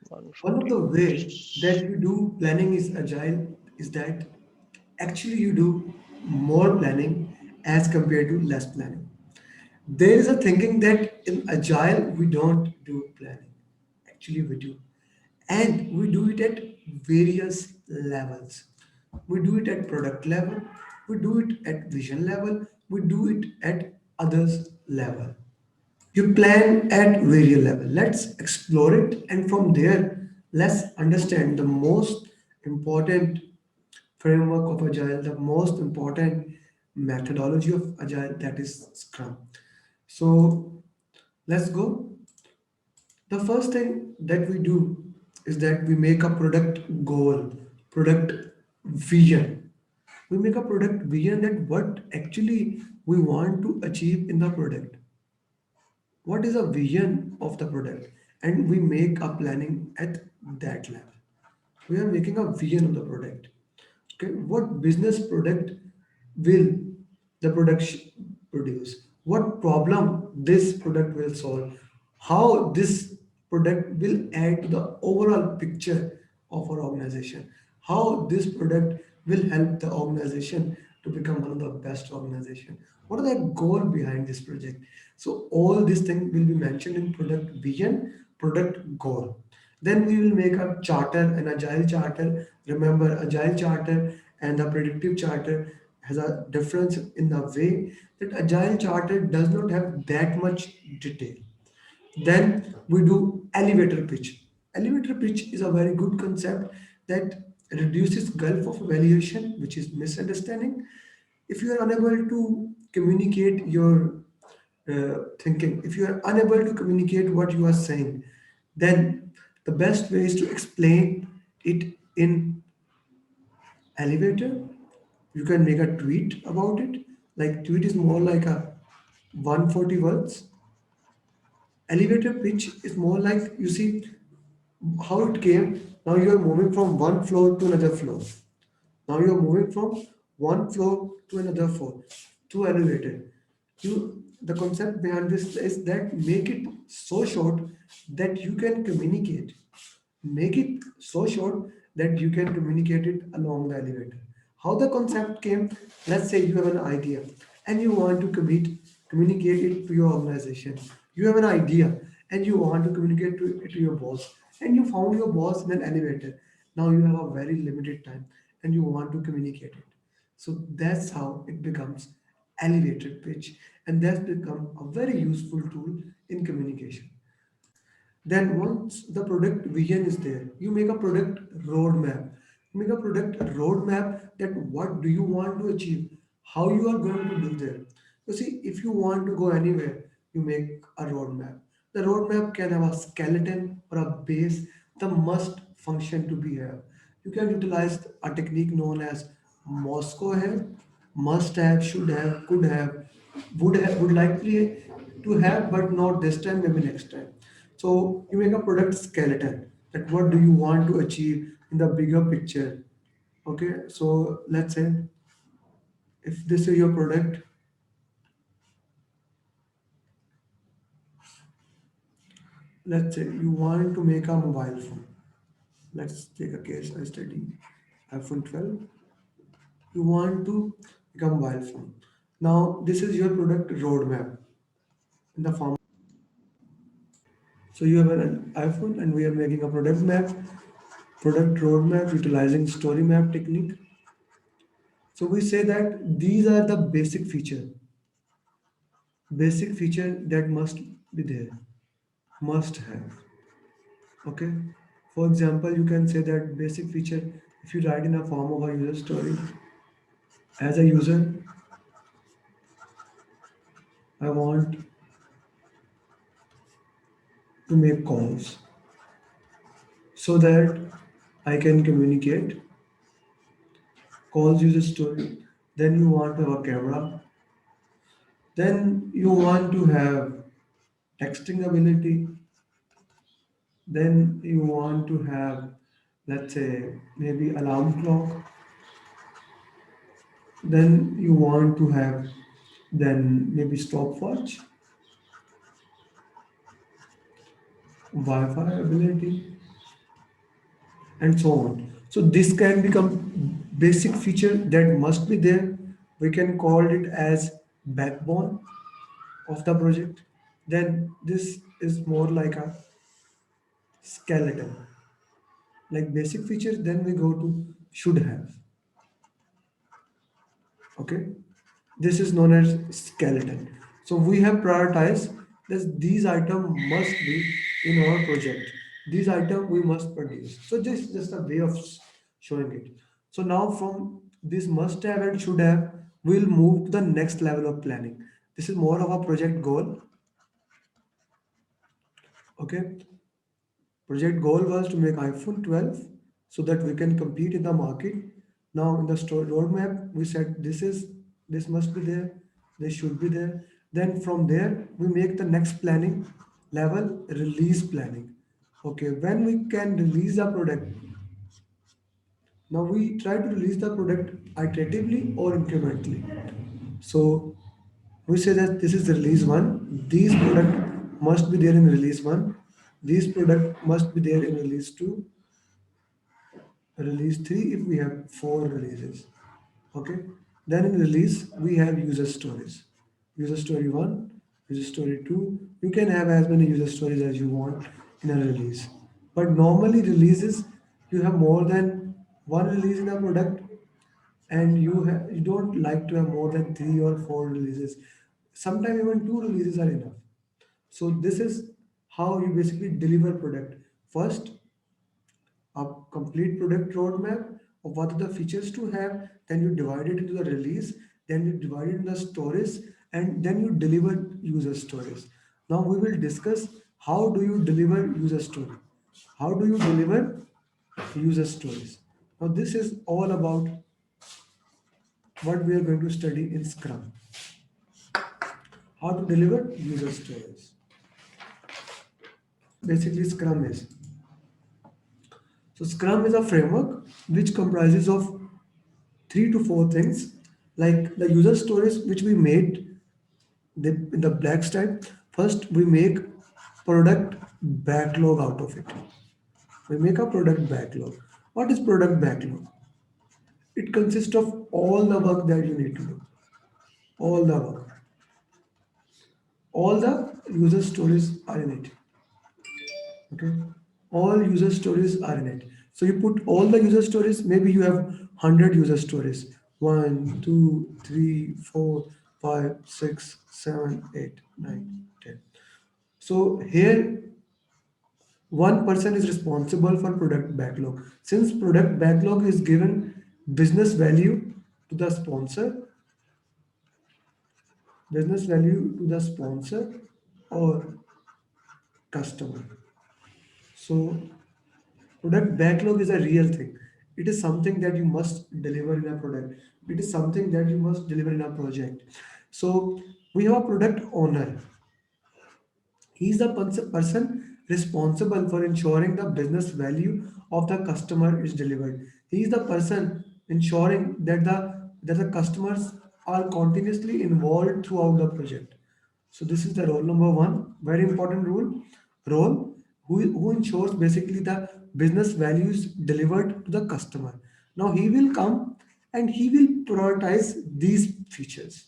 One of the 140. way that you do planning is agile is that actually you do more planning as compared to less planning. There is a thinking that in agile we don't do planning. Actually, we do. And we do it at various levels. We do it at product level, we do it at vision level, we do it at others level. You plan at various level. Let's explore it, and from there, let's understand the most important framework of agile, the most important methodology of agile, that is Scrum. So let's go. The first thing that we do is that we make a product goal, product vision. We make a product vision that what actually we want to achieve in the product. What is a vision of the product? And we make a planning at that level. We are making a vision of the product. Okay, what business product will the production produce? What problem this product will solve? How this product will add to the overall picture of our organization? How this product will help the organization to become one of the best organization? What are the goal behind this project? So all these things will be mentioned in product vision, product goal. Then we will make a charter, an agile charter. Remember, agile charter and the predictive charter has a difference in the way that agile charter does not have that much detail. Then we do elevator pitch. Elevator pitch is a very good concept that reduces gulf of evaluation, which is misunderstanding. If you are unable to communicate your thinking, if you are unable to communicate what you are saying, then the best way is to explain it in elevator. You can make a tweet about it. Like tweet is more like a 140 words. Elevator pitch is more like, you see how it came. Now you are moving from one floor to another floor. Now you are moving from one floor to another floor to elevator. The concept behind this is that make it so short that you can communicate. Make it so short that you can communicate it along the elevator. How the concept came, let's say you have an idea and you want to communicate it to your organization. You have an idea and you want to communicate it to your boss, and you found your boss in an elevator. Now you have a very limited time and you want to communicate it. So that's how it becomes elevated pitch, and that's become a very useful tool in communication. Then once the product vision is there, you make a product roadmap. You make a product roadmap that what do you want to achieve, how you are going to do that. You see, if you want to go anywhere, you make a roadmap. The roadmap can have a skeleton or a base, the must function to be here. You can utilize a technique known as Moscow have, must have, should have, could have, would likely to have, but not this time, maybe next time. So you make a product skeleton that what do you want to achieve in the bigger picture. Okay, so let's say if this is your product, let's say you want to make a mobile phone. Let's take a case I study iPhone 12. You want to make a mobile phone. Now this is your product roadmap in the form. So you have an iPhone and we are making a product map, product roadmap utilizing story map technique. So we say that these are the basic feature that must be there, must have. Okay. For example, you can say that basic feature, if you write in a form of a user story, as a user, I want to make calls so that I can communicate calls user story. Then you want to have a camera. Then you want to have texting ability. Then you want to have, let's say, maybe alarm clock. Then you want to have then maybe stopwatch, Wi-Fi ability. and so on. So this can become basic feature that must be there. We can call it as backbone of the project. Then this is more like a skeleton, like basic features. Then we go to should have. Okay, this is known as skeleton. So we have prioritized that these items must be in our project, these items we must produce. So this is just a way of showing it. So now from this must have and should have, we'll move to the next level of planning. This is more of a project goal. Okay, project goal was to make iPhone 12 so that we can compete in the market. Now in the store roadmap, we said this must be there, this should be there. Then from there, we make the next planning level, release planning. Okay, when we can release the product. Now we try to release the product iteratively or incrementally. So we say that this is release one. These product must be there in release one. These product must be there in release two, release 3 if we have 4 releases. Okay, then in release we have user stories, user story 1, user story 2. You can have as many user stories as you want in a release, but normally releases, you have more than one release in a product, and you don't like to have more than 3 or 4 releases. Sometimes even 2 releases are enough. So this is how you basically deliver product. First, a complete product roadmap of what are the features to have, then you divide it into the release, then you divide it into the stories, and then you deliver user stories. Now we will discuss how do you deliver user story, how do you deliver user stories. Now this is all about what we are going to study in Scrum, how to deliver user stories. Basically Scrum is, so Scrum is a framework which comprises of 3 to 4 things, like the user stories which we made in the black style. First we make product backlog out of it. We make a product backlog. What is product backlog? It consists of all the work that you need to do, all the work, all the user stories are in it. Okay, all user stories are in it. So you put all the user stories, maybe you have 100 user stories, 1 2 3 4 5 6 7 8 9 10. So here one person is responsible for product backlog. Since product backlog is given business value to the sponsor, business value to the sponsor or customer. So product backlog is a real thing. It is something that you must deliver in a product. It is something that you must deliver in a project. So we have a product owner. He is the person responsible for ensuring the business value of the customer is delivered. He is the person ensuring that the customers are continuously involved throughout the project. So this is the role number one, very important role, who ensures basically the business values delivered to the customer. Now he will come and he will prioritize these features.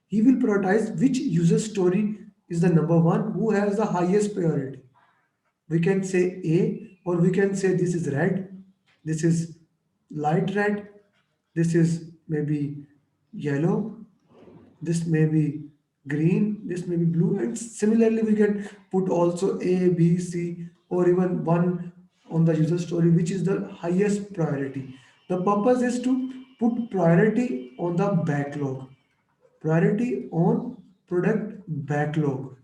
He will prioritize which user story is the number one, who has the highest priority. We can say A, or we can say this is red, this is light red, this is maybe yellow, this may be green, this may be blue, and similarly we can put also A, B, C, or even one on the user story, which is the highest priority. The purpose is to put priority on the backlog, priority on product backlog,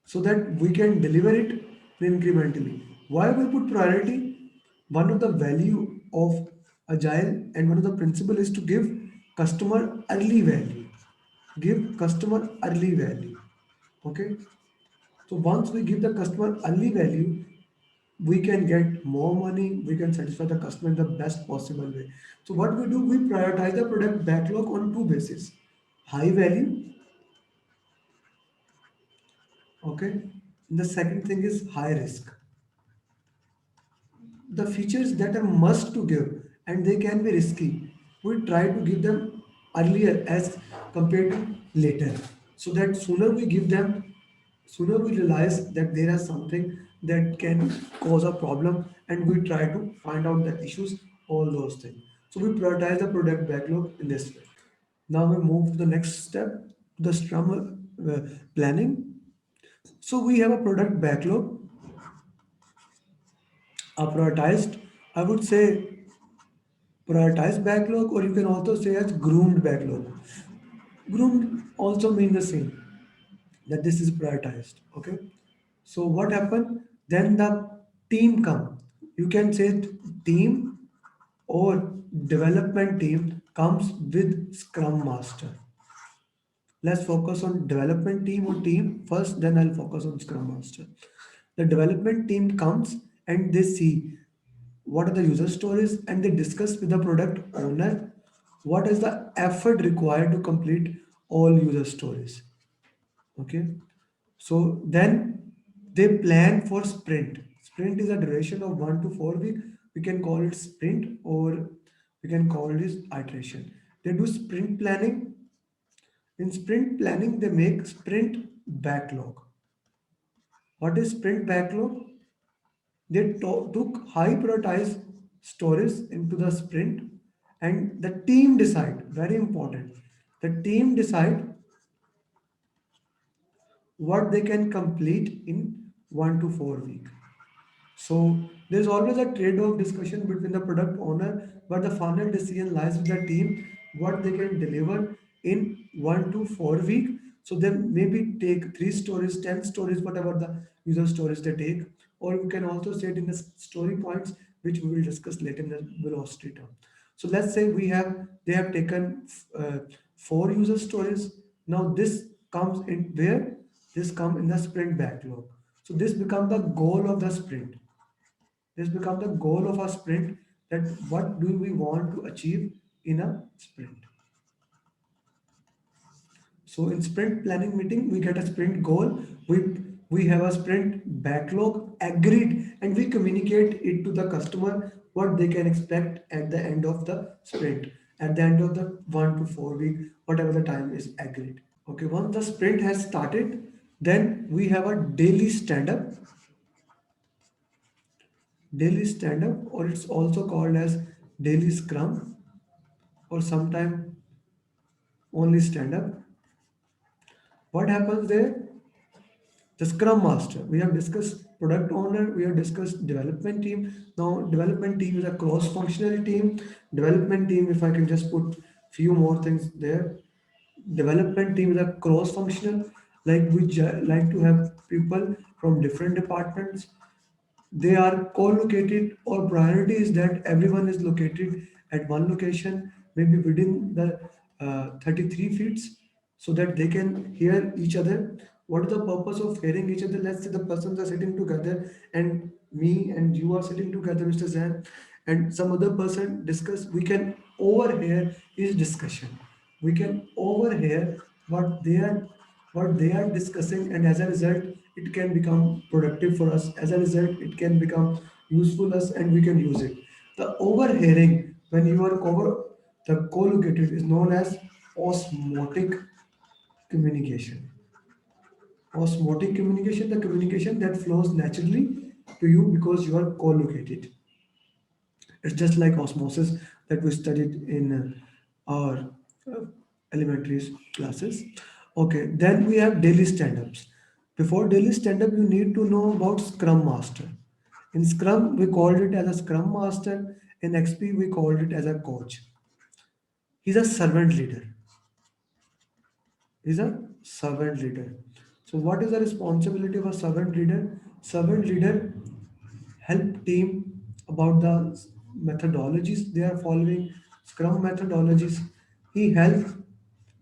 so that we can deliver it incrementally. Why we put priority? One of the value of agile and one of the principle is to give customer early value. Give customer early value. Okay. So once we give the customer early value, we can get more money, we can satisfy the customer in the best possible way. So what we do, we prioritize the product backlog on two bases: high value, okay. And the second thing is high risk. the features that are must to give and they can be risky, we try to give them earlier as compared to later, so that sooner we give them, sooner we realize that there is something that can cause a problem, and we try to find out the issues, all those things. So we prioritize the product backlog in this way. Now we move to the next step, the scrum planning. So we have a product backlog, a prioritized, I would say prioritized backlog, or you can also say as groomed backlog. Groomed also mean the same, that this is prioritized. Okay. So what happened? Then the team come. You can say team or development team comes with Scrum Master. Let's focus on development team or team first, then I'll focus on Scrum Master. The development team comes and they see what are the user stories, and they discuss with the product owner what is the effort required to complete all user stories. Okay. So then they plan for sprint. Sprint is a duration of 1 to 4 weeks. We can call it sprint, or we can call it iteration. They do sprint planning. In sprint planning, they make sprint backlog. What is sprint backlog? They took high prioritized stories into the sprint, and the team decide, very important, the team decide what they can complete in 1 to 4 weeks. So there's always a trade-off discussion between the product owner, but the final decision lies with the team what they can deliver in 1 to 4 weeks. So they maybe take 3 stories, 10 stories, whatever the user stories they take, or we can also say it in the story points, which we will discuss later in the velocity term. So let's say they have taken 4 user stories. Now this comes in where, this come in the sprint backlog. So this becomes the goal of the sprint. This becomes the goal of a sprint, that what do we want to achieve in a sprint. So in sprint planning meeting, we get a sprint goal. We have a sprint backlog agreed, and we communicate it to the customer what they can expect at the end of the sprint, at the end of the 1 to 4 week, whatever the time is agreed. Okay, once the sprint has started, then we have a daily stand-up. Daily stand-up, or it's also called as daily scrum, or sometime only stand-up. What happens there? The scrum master, we have discussed product owner, we have discussed development team. Now development team is a cross-functional team. Development team, if I can just put few more things there, development team is a cross-functional, like we like to have people from different departments. They are co-located, or priority is that everyone is located at one location, maybe within the 33 feet, so that they can hear each other. What is the purpose of hearing each other? Let's say the persons are sitting together, and me and you are sitting together, Mr. Zain, and some other person discuss. We can overhear his discussion. We can overhear what they are discussing, and as a result it can become productive for us. As a result it can become useful us, and we can use it. The overhearing, when you are the co-located, is known as osmotic communication. Osmotic communication, the communication that flows naturally to you because you are co-located. It's just like osmosis that we studied in our uh, elementary classes. Okay, then we have daily stand-ups. Before daily stand-up, you need to know about Scrum Master. In Scrum, we called it as a Scrum Master. In XP, we called it as a coach. He's a servant leader. He's a servant leader. So, what is the responsibility of a servant leader? Servant leader help team about the methodologies they are following, scrum methodologies. He helps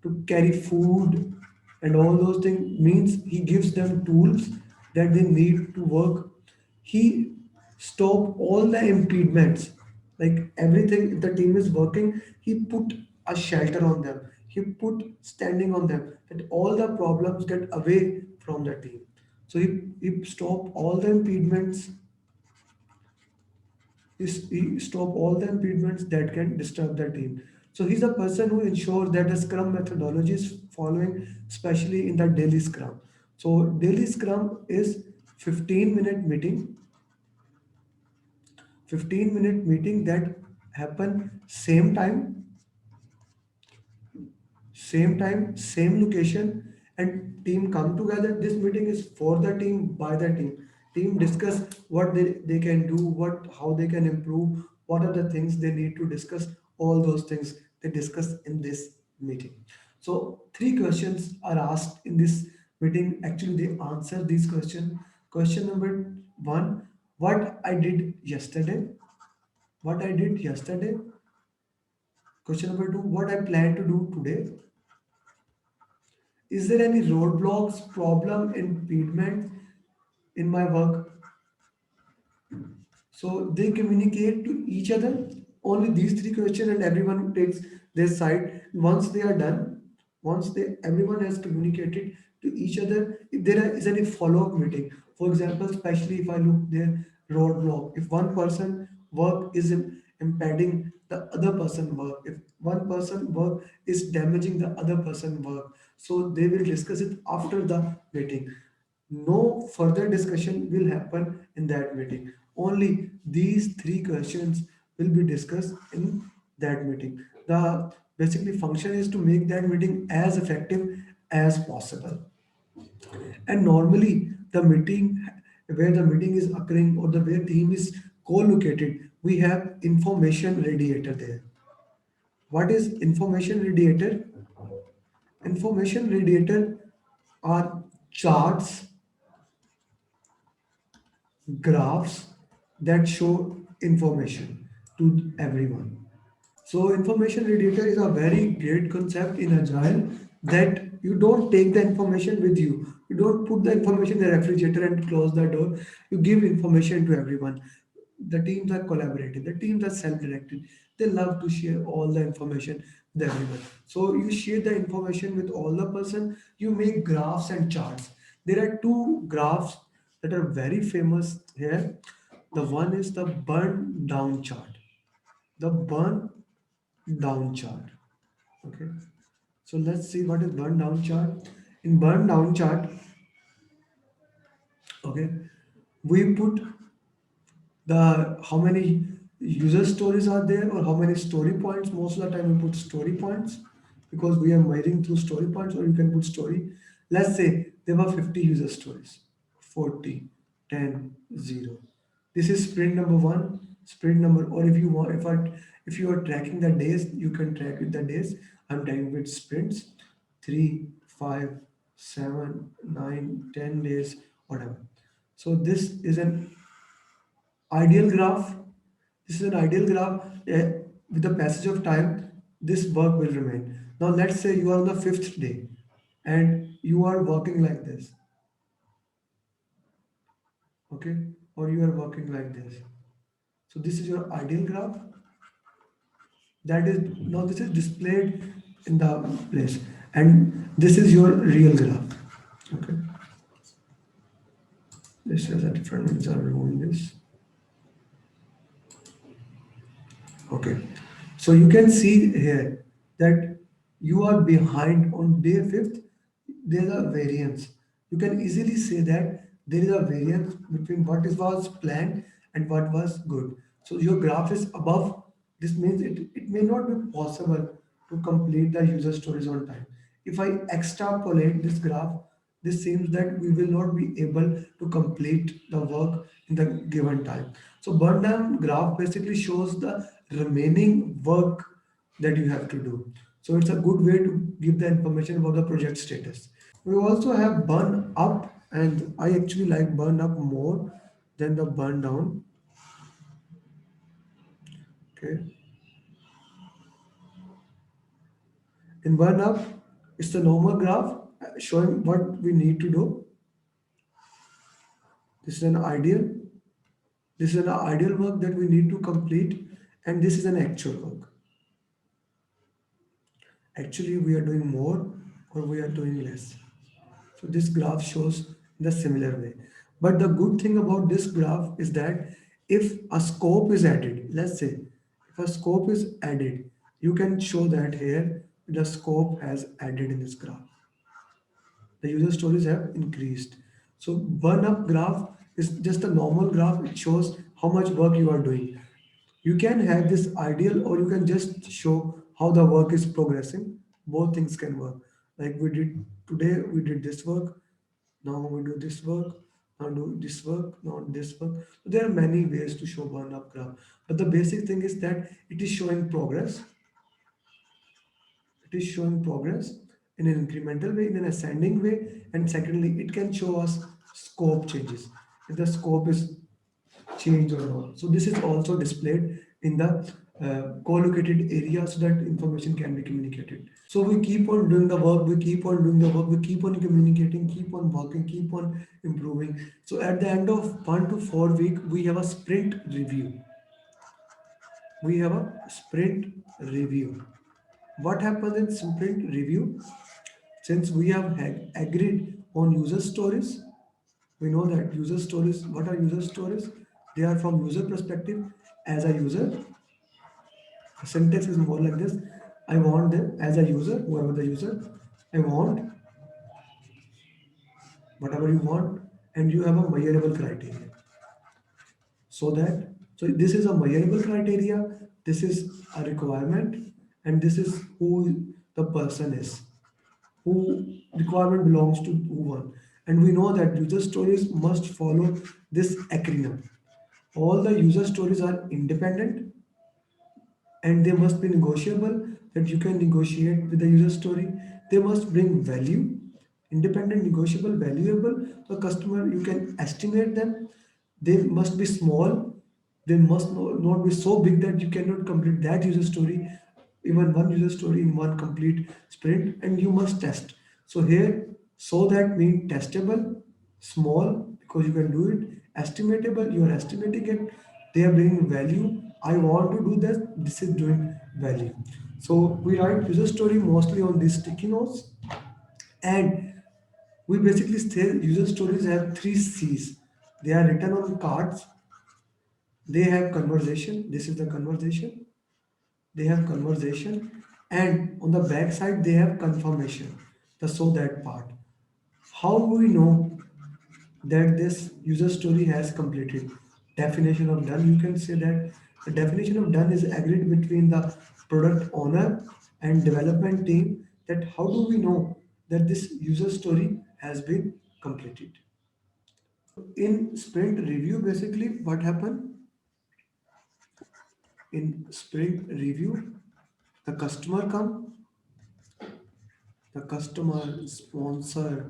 to carry food and all those things, means he gives them tools that they need to work. He stop all the impediments, like everything. If the team is working, he put a shelter on them, he put standing on them, that all the problems get away from the team. So he stop all the impediments, He stop all the impediments that can disturb the team. So he's a person who ensures that the Scrum methodology is following, especially in the daily Scrum. So daily Scrum is 15-minute meeting, 15-minute meeting that happen same location, and team come together. This meeting is for the team, by the team. Team discuss what they can do, what how they can improve, what are the things they need to discuss. All those things they discuss in this meeting. So three questions are asked in this meeting. Actually, they answer these questions. Question number one: what I did yesterday. What I did yesterday. Question number two: what I plan to do today. Is there any roadblocks, problem, impediment in my work? So they communicate to each other. Only these three questions, and everyone takes their side. Once they are done, once they everyone has communicated to each other, if there is any follow-up meeting, for example, especially if I look their roadblock, if one person work is impeding the other person work, if one person work is damaging the other person work, so they will discuss it after the meeting. No further discussion will happen in that meeting. Only these three questions will be discussed in that meeting. The basically function is to make that meeting as effective as possible. And normally the meeting where the meeting is occurring or the where team is co-located, we have information radiator there. What is information radiator? Information radiator are charts, graphs that show information to everyone. So information radiator is a very great concept in Agile, that you don't take the information with you. You don't put the information in the refrigerator and close the door. You give information to everyone. The teams are collaborative. The teams are self-directed. They love to share all the information with everyone. So you share the information with all the person. You make graphs and charts. There are two graphs that are very famous here. The one is the burn down chart. The burn down chart. Okay. So let's see what is burn down chart. In burn down chart, okay, we put the how many user stories are there or how many story points. Most of the time we put story points because we are migrating through story points, or you can put story. Let's say there were 50 user stories. 40, 10, 0. This is sprint number one, sprint number, or if you want, if you are tracking the days, you can track with the days. I'm tracking with sprints, 3, 5, 7, 9, 10 days, whatever. So this is an ideal graph. This is an ideal graph. With the passage of time, this work will remain. Now let's say you are on the fifth day and you are working like this, okay, or you are working like this. So this is your ideal graph. That is, now this is displayed in the place, and this is your real graph. Okay, this is a different ones are removing this. Okay, so you can see here that you are behind on day fifth. There is a variance. You can easily say that there is a variance between what is was planned and what was good. So your graph is above. This means it may not be possible to complete the user stories on time. If I extrapolate this graph, this seems that we will not be able to complete the work in the given time. So burn down graph basically shows the remaining work that you have to do. So it's a good way to give the information about the project status. We also have burn up, and I actually like burn up more than the burn down. Okay, in burn up, it's the normal graph showing what we need to do. This is an ideal. This is an ideal work that we need to complete, and this is an actual work. Actually, we are doing more or we are doing less. So this graph shows the similar way. But the good thing about this graph is that If a scope is added, let's say if a scope is added, you can show that here the scope has added in this graph. The user stories have increased. So one up graph is just a normal graph. It shows how much work you are doing. You can have this ideal or you can just show how the work is progressing. Both things can work. Like we did today, we did this work. Now we do this work. Now do this work. Now this work. So there are many ways to show one up graph. But the basic thing is that it is showing progress. It is showing progress in an incremental way, in an ascending way, and secondly, it can show us scope changes. If the scope is changed or not. So this is also displayed in the co-located area so that information can be communicated. So we keep on doing the work, we keep on doing the work, we keep on communicating, keep on working, keep on improving. So at the end of 1 to 4 week, we have a sprint review. We have a sprint review. What happens in sprint review? Since we have agreed on user stories, we know that user stories, what are user stories? They are from user perspective. As a user, the syntax is more like this. I want them as a user, whoever the user, I want whatever you want, and you have a measurable criteria. So that, so this is a measurable criteria, this is a requirement, and this is who the person is, who requirement belongs to who one. And we know that user stories must follow this acronym. All the user stories are independent and they must be negotiable, that you can negotiate with the user story. They must bring value, independent, negotiable, valuable to the customer. You can estimate them. They must be small. They must not be so big that you cannot complete that user story, even one user story in one complete sprint, and you must test. So here, so that means testable, small because you can do it, estimatable, you are estimating it, they are bringing value. I want to do this, this is doing value. So we write user story mostly on these sticky notes, and we basically say user stories have three C's. They are written on cards, they have conversation, this is the conversation, they have conversation, and on the back side they have confirmation, the so that part. How we know that this user story has completed? Definition of done, you can say that the definition of done is agreed between the product owner and development team, that how do we know that this user story has been completed. In sprint review, basically what happened in sprint review, the customer come, the customer, sponsor,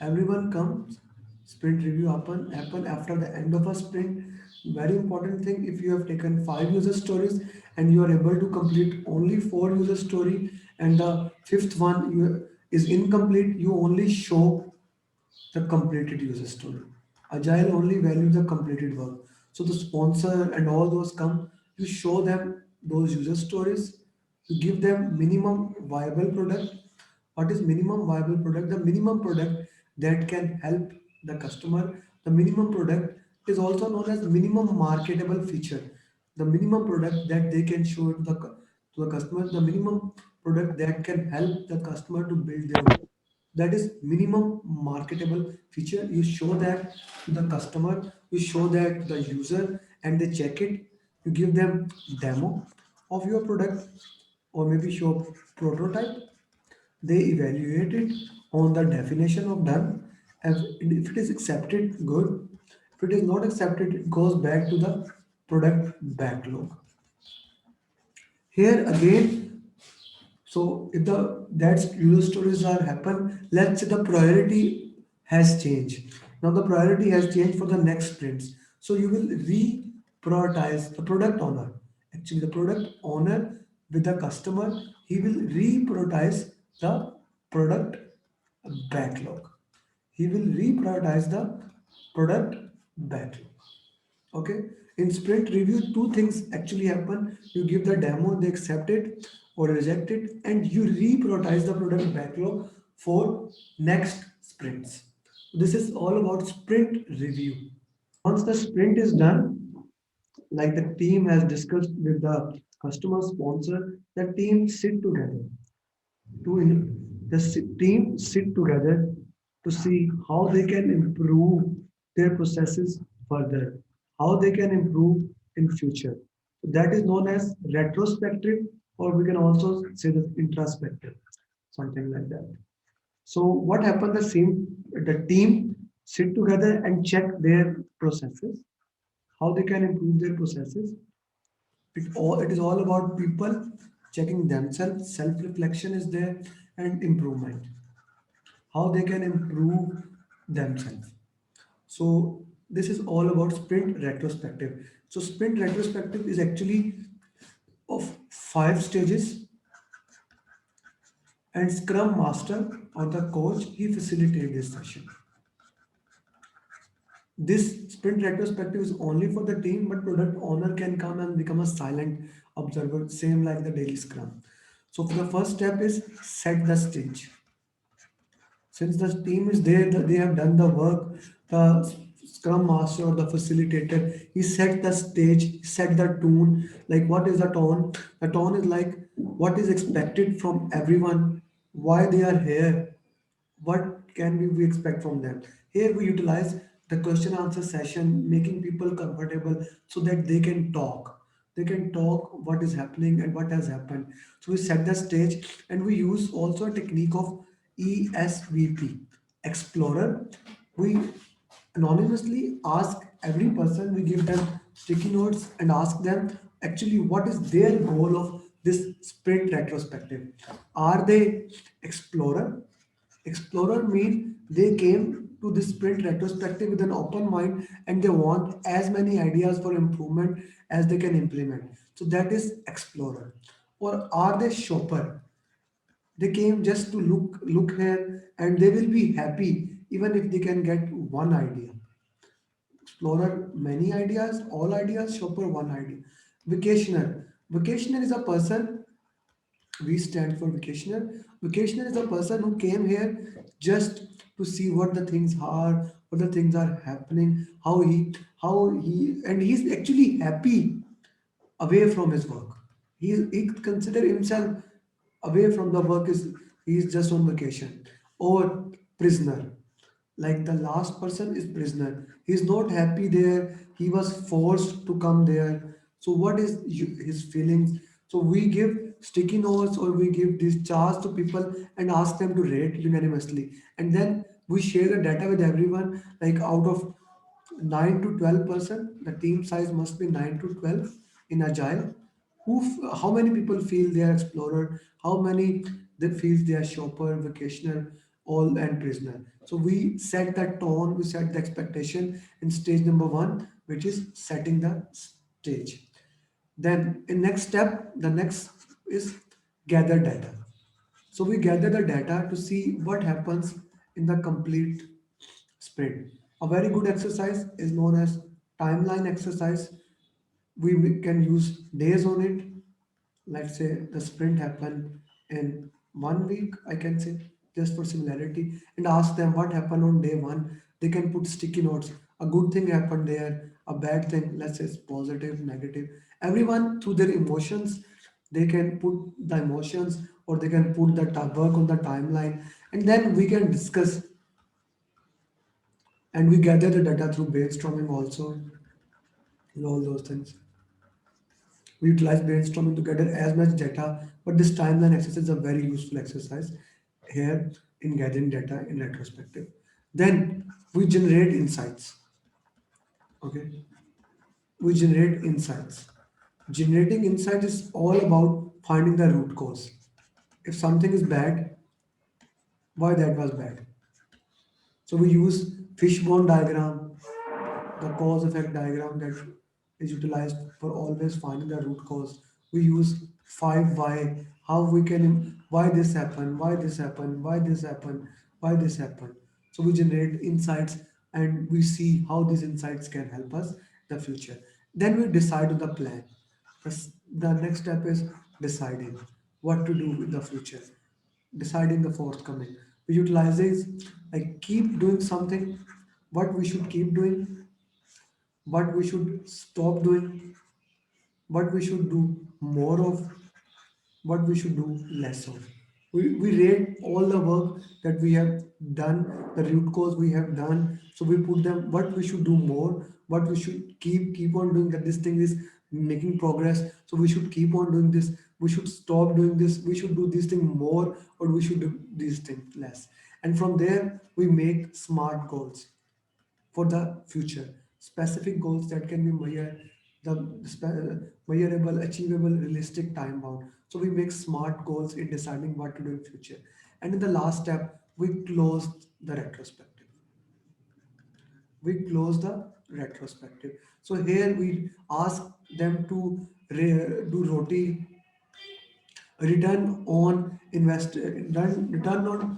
everyone comes. Sprint review happen after the end of a sprint. Very important thing, if you have taken 5 user stories and you are able to complete only 4 user story and the fifth one is incomplete, you only show the completed user story. Agile only value the completed work. So the sponsor and all those come, you show them those user stories, you give them minimum viable product. What is minimum viable product? The minimum product that can help the customer. The minimum product is also known as minimum marketable feature. The minimum product that they can show to to the customer. The minimum product that can help the customer to build their own, that is minimum marketable feature. You show that to the customer, you show that to the user, and they check it. You give them demo of your product or maybe show prototype. They evaluate it on the definition of done. If it is accepted, good. If it is not accepted, it goes back to the product backlog. Here again, so if the that user stories are happen, let's say the priority has changed. Now the priority has changed for the next sprints. So you will re-prioritize the product owner. Actually, the product owner with the customer, he will re-prioritize the product backlog. He will re-prioritize the product backlog. Okay. In sprint review, two things actually happen. You give the demo, they accept it or reject it, and you reprioritize the product backlog for next sprints. This is all about sprint review. Once the sprint is done, like the team has discussed with the customer sponsor, the team sit together team sit together to see how they can improve their processes further, how they can improve in future. So that is known as retrospective, or we can also say that introspective, something like that. So what happened? The team sit together and check their processes, how they can improve their processes. It is all about people checking themselves. Self reflection is there, and improvement, how they can improve themselves. So this is all about sprint retrospective. So sprint retrospective is actually of 5 stages, and Scrum Master or the coach, he facilitates this session. This sprint retrospective is only for the team, but product owner can come and become a silent observer, same like the daily Scrum. So for the first step is set the stage. Since the team is there, they have done the work, the scrum master or the facilitator, he set the stage, he set the tone. Like, what is the tone? The tone is like what is expected from everyone, why they are here, what can we expect from them. Here we utilize the question answer session, making people comfortable so that they can talk what is happening and what has happened. So we set the stage, and we use also a technique of ESVP, explorer. We anonymously ask every person, we give them sticky notes and ask them actually what is their goal of this sprint retrospective. Are they explorer? Explorer mean they came to this sprint retrospective with an open mind, and they want as many ideas for improvement as they can implement. So that is explorer. Or are they shopper? They came just to look here, and they will be happy even if they can get one idea. Explorer, many ideas, all ideas, shopper, one idea. Vacationer. Vacationer is a person, we stand for vacationer. Vacationer is a person who came here just to see what the things are, what the things are happening, and he's actually happy away from his work. He consider himself away from the work, is he is just on vacation. Or prisoner, like the last person is prisoner. He's not happy there. He was forced to come there. So what is his feelings? So we give sticky notes, or we give these charts to people and ask them to rate unanimously, and then we share the data with everyone. Like out of 9 to 12%, the team size must be 9 to 12 in agile. How many people feel they are explorer, how many that feels they are shopper, vacationer, all and prisoner. So we set the tone, we set the expectation in stage number one, which is setting the stage. Then in next step, the next is gather data. So we gather the data to see what happens in the complete sprint. A very good exercise is known as timeline exercise. We can use days on it. Let's say the sprint happened in 1 week, I can say, just for similarity, and ask them what happened on day one. They can put sticky notes. A good thing happened there, a bad thing, let's say it's positive, negative. Everyone through their emotions, they can put the emotions, or they can put the work on the timeline, and then we can discuss, and we gather the data through brainstorming also, and all those things. We utilize brainstorming to gather as much data, but this timeline exercise is a very useful exercise here in gathering data in retrospective. Then we generate insights. Okay, we generate insights. Generating insight is all about finding the root cause. If something is bad, why that was bad. So we use fishbone diagram, the cause effect diagram that is utilized for always finding the root cause. We use 5 why, how we can, why this happened, why this happened, why this happened, why this happened. So we generate insights, and we see how these insights can help us in the future. Then we decide on the plan. The next step is deciding what to do in the future, deciding the forthcoming. We utilize, like, keep doing something, what we should keep doing, what we should stop doing, what we should do more of, what we should do less of. We rate all the work that we have done, the root cause we have done. So we put them what we should do more, what we should keep on doing. That this thing is making progress. So we should keep on doing this. We should stop doing this. We should do this thing more, or we should do this thing less. And from there we make smart goals for the future. Specific goals that can be measurable, achievable, realistic, time bound. So we make smart goals in deciding what to do in future. And in the last step, we close the retrospective. We close the retrospective. So here we ask them to do roti return on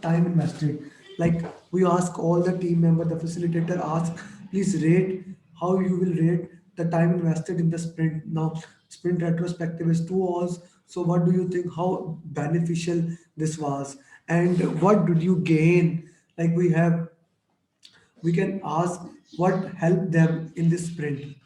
time invested. Like we ask all the team member, the facilitator asks, please rate how you will rate the time invested in the sprint. Now sprint retrospective is 2 hours, so what do you think, how beneficial this was, and what did you gain? Like we can ask what helped them in this sprint,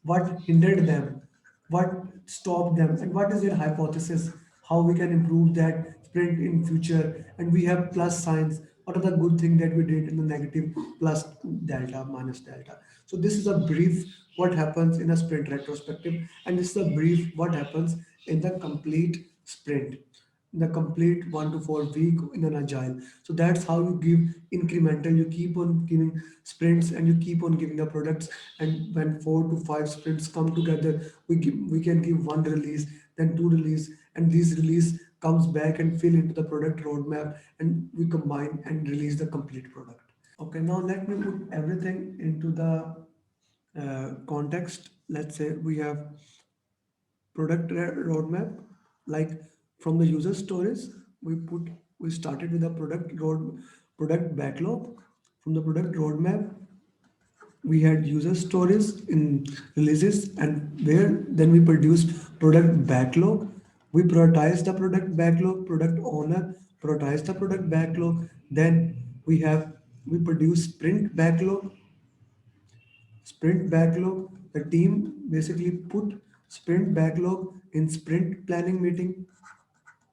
what hindered them, what stopped them, and what is their hypothesis, how we can improve that sprint in future. And we have plus signs. What are the good things that we did, and the negative, plus delta, minus delta. So this is a brief what happens in a sprint retrospective, and this is a brief what happens in the complete sprint, the complete 1 to 4 week in an agile. So that's how you give incremental. You keep on giving sprints and you keep on giving the products. And when 4 to 5 sprints come together, we can give one release, then two release, and this release comes back and fill into the product roadmap, and we combine and release the complete product. Okay, now let me put everything into the context. Let's say we have roadmap. Like from the user stories, we started with a product backlog. From the product roadmap, we had user stories in releases, and where then we produced product backlog. We prioritize the product backlog, product owner prioritize the product backlog. Then we produce sprint backlog. The team basically put sprint backlog in sprint planning meeting.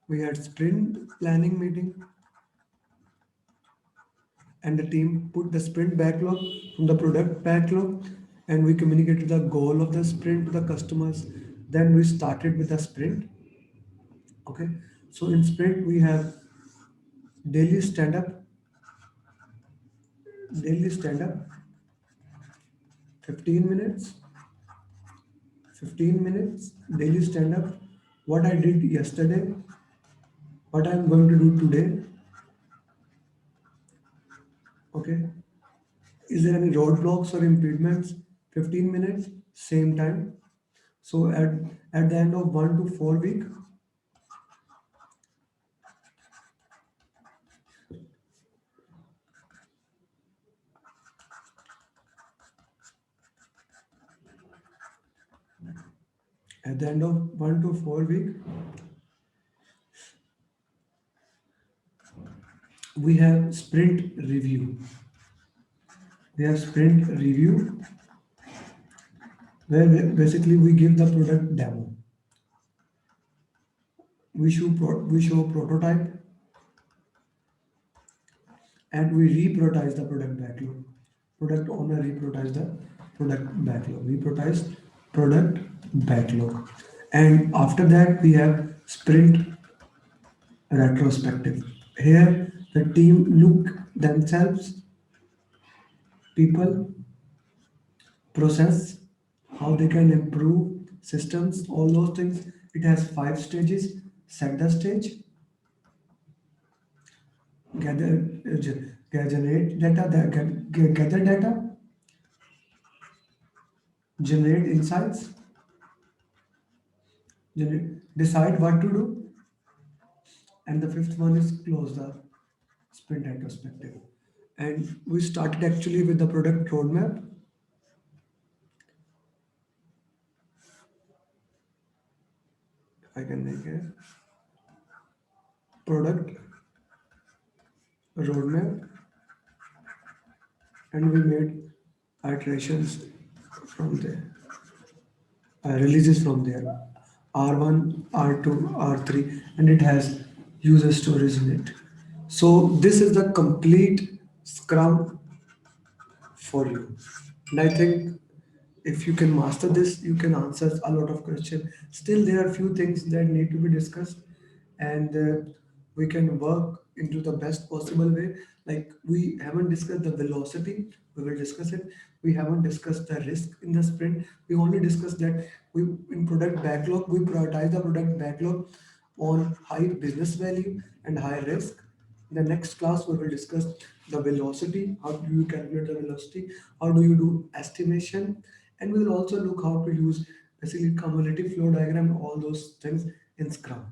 We had sprint planning meeting, and the team put the sprint backlog from the product backlog, and we communicated the goal of the sprint to the customers. Then we started with the sprint. Okay, so in sprint we have daily stand up, daily stand up, 15 minutes, 15 minutes daily stand up, what I did yesterday, what I'm going to do today. Okay, is there any roadblocks or impediments? 15 minutes, same time. So at the end of 1 to 4 week, at the end of 1 to 4 week, we have sprint review. We have sprint review where basically we give the product demo. We show prototype, and we reprioritize the product backlog. Product owner reprioritize the product backlog. We prioritize product backlog. And after that, we have sprint retrospective. Here, the team look themselves, people, process, how they can improve systems, all those things. It has 5 stages. Set the stage, generate data, gather data, generate insights, decide what to do, and the fifth one is close the sprint retrospective. And we started actually with the product roadmap. If I can make a product roadmap, and we made iterations from there, releases from there, R1, R2, R3, and it has user stories in it. So this is the complete Scrum for you. And I think if you can master this, you can answer a lot of questions. Still, there are few things that need to be discussed, and we can work into the best possible way. Like we haven't discussed the velocity, we will discuss it. We haven't discussed the risk in the sprint. We only discussed that we in product backlog we prioritize the product backlog on high business value and high risk. In the next class, we will discuss the velocity. How do you calculate the velocity? How do you do estimation? And we will also look how to use basically cumulative flow diagram, all those things in Scrum.